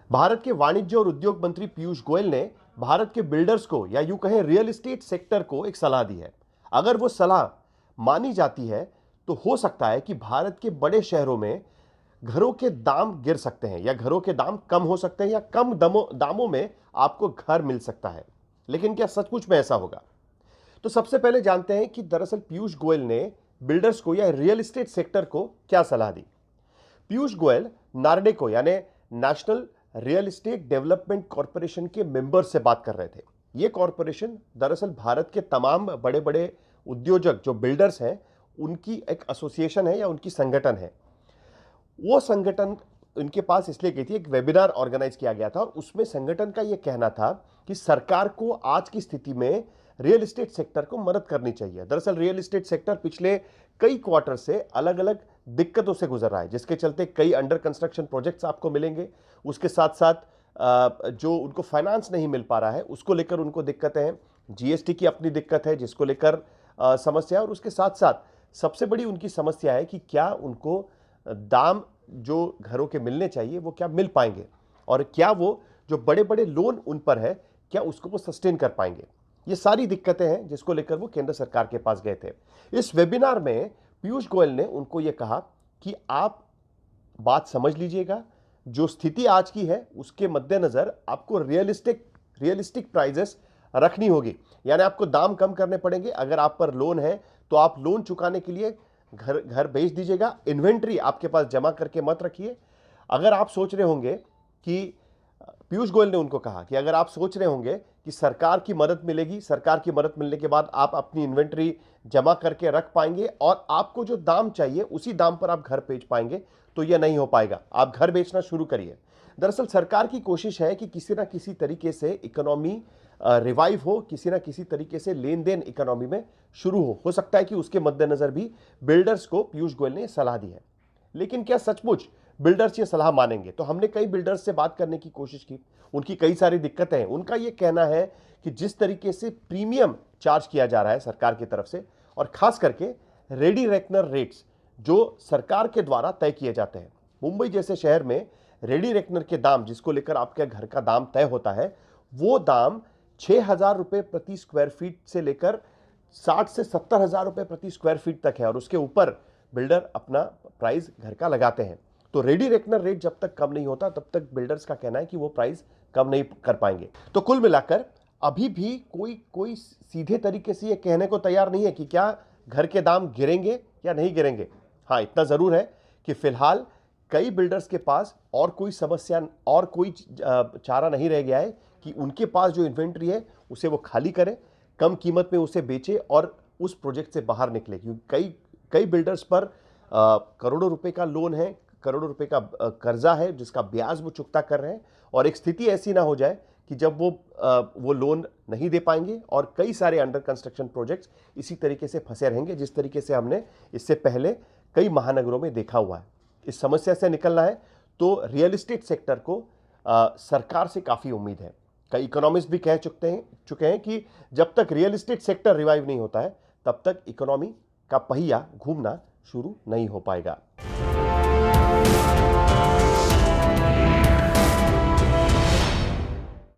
भारत के वाणिज्य और उद्योग मंत्री पीयूष गोयल ने भारत के बिल्डर्स को या यूं कहें रियल एस्टेट सेक्टर को एक सलाह दी है। अगर वो सलाह मानी जाती है तो हो सकता है कि भारत के बड़े शहरों में घरों के दाम गिर सकते हैं या घरों के दाम कम हो सकते हैं या कम दामों में आपको घर मिल सकता है। लेकिन क्या सचमुच में ऐसा होगा? तो सबसे पहले जानते हैं कि दरअसल पीयूष गोयल ने बिल्डर्स को या रियल एस्टेट सेक्टर को क्या सलाह दी। पीयूष गोयल नार्डेको यानी national real estate development corporation के मेंबर्स से बात कर रहे थे। यह कॉरपोरेशन दरअसल भारत के तमाम बड़े बड़े उद्योजक जो बिल्डर्स हैं उनकी एक एसोसिएशन है या उनकी संगठन है। वो संगठन उनके पास इसलिए गई थी, एक वेबिनार ऑर्गेनाइज किया गया था और उसमें संगठन का यह कहना था कि सरकार को आज की स्थिति में रियल एस्टेट सेक्टर को मदद करनी चाहिए। दरअसल रियल एस्टेट सेक्टर पिछले कई क्वार्टर से अलग अलग दिक्कतों से गुजर रहा है, जिसके चलते कई अंडर कंस्ट्रक्शन प्रोजेक्ट्स आपको मिलेंगे। उसके साथ साथ जो उनको फाइनेंस नहीं मिल पा रहा है उसको लेकर उनको दिक्कतें हैं। जीएसटी की अपनी दिक्कत है जिसको लेकर समस्या है। और उसके साथ साथ सबसे बड़ी उनकी समस्या है कि क्या उनको दाम जो घरों के मिलने चाहिए वो क्या मिल पाएंगे, और क्या वो जो बड़े बड़े लोन उन पर है क्या उसको वो सस्टेन कर पाएंगे। ये सारी दिक्कतें हैं जिसको लेकर वो केंद्र सरकार के पास गए थे। इस वेबिनार में पीयूष गोयल ने उनको ये कहा कि आप बात समझ लीजिएगा, जो स्थिति आज की है उसके मद्देनजर आपको रियलिस्टिक प्राइजेस रखनी होगी, यानी आपको दाम कम करने पड़ेंगे। अगर आप पर लोन है तो आप लोन चुकाने के लिए घर घर बेच दीजिएगा, इन्वेंट्री आपके पास जमा करके मत रखिए। अगर आप सोच रहे होंगे कि पीयूष गोयल ने उनको कहा कि अगर आप सोच रहे होंगे कि सरकार की मदद मिलेगी, सरकार की मदद मिलने के बाद आप अपनी इन्वेंट्री जमा करके रख पाएंगे और आपको जो दाम चाहिए उसी दाम पर आप घर बेच पाएंगे, तो यह नहीं हो पाएगा। आप घर बेचना शुरू करिए। दरअसल सरकार की कोशिश है कि किसी ना किसी तरीके से इकोनॉमी रिवाइव हो, किसी ना किसी तरीके से लेन देन इकोनॉमी में शुरू हो सकता है कि उसके मद्देनजर भी बिल्डर्स को पीयूष गोयल ने सलाह दी है। लेकिन क्या सचमुच बिल्डर्स ये सलाह मानेंगे? तो हमने कई बिल्डर्स से बात करने की कोशिश की, उनकी कई सारी दिक्कतें हैं। उनका ये कहना है कि जिस तरीके से प्रीमियम चार्ज किया जा रहा है सरकार की तरफ से, और खास करके रेडी रेकनर रेट्स जो सरकार के द्वारा तय किए जाते हैं। मुंबई जैसे शहर में रेडी रेकनर के दाम जिसको लेकर आपके घर का दाम तय होता है, वो दाम 6,000 रुपए प्रति स्क्वायर फीट से लेकर 60 से 70,000 रुपए प्रति स्क्वायर फीट तक है, और उसके ऊपर बिल्डर अपना प्राइस घर का लगाते हैं। तो रेडी रेकनर रेट जब तक कम नहीं होता तब तक बिल्डर्स का कहना है कि वो प्राइस कम नहीं कर पाएंगे। तो कुल मिलाकर अभी भी कोई सीधे तरीके से ये कहने को तैयार नहीं है कि क्या घर के दाम गिरेंगे या नहीं गिरेंगे। हाँ, इतना जरूर है कि फिलहाल कई बिल्डर्स के पास और कोई समस्या और कोई चारा नहीं रह गया है कि उनके पास जो इन्वेंट्री है उसे वो खाली करें, कम कीमत में उसे बेचे और उस प्रोजेक्ट से बाहर निकले। क्योंकि कई कई बिल्डर्स पर करोड़ों रुपए का लोन है, करोड़ों रुपए का कर्जा है जिसका ब्याज वो चुकता कर रहे हैं, और एक स्थिति ऐसी ना हो जाए कि जब वो लोन नहीं दे पाएंगे और कई सारे अंडर कंस्ट्रक्शन प्रोजेक्ट्स इसी तरीके से फंसे रहेंगे जिस तरीके से हमने इससे पहले कई महानगरों में देखा हुआ है। इस समस्या से निकलना है तो रियल एस्टेट सेक्टर को सरकार से काफ़ी उम्मीद है। कई इकोनॉमिस्ट भी कह चुके हैं कि जब तक रियल एस्टेट सेक्टर रिवाइव नहीं होता है तब तक इकोनॉमी का पहिया घूमना शुरू नहीं हो पाएगा।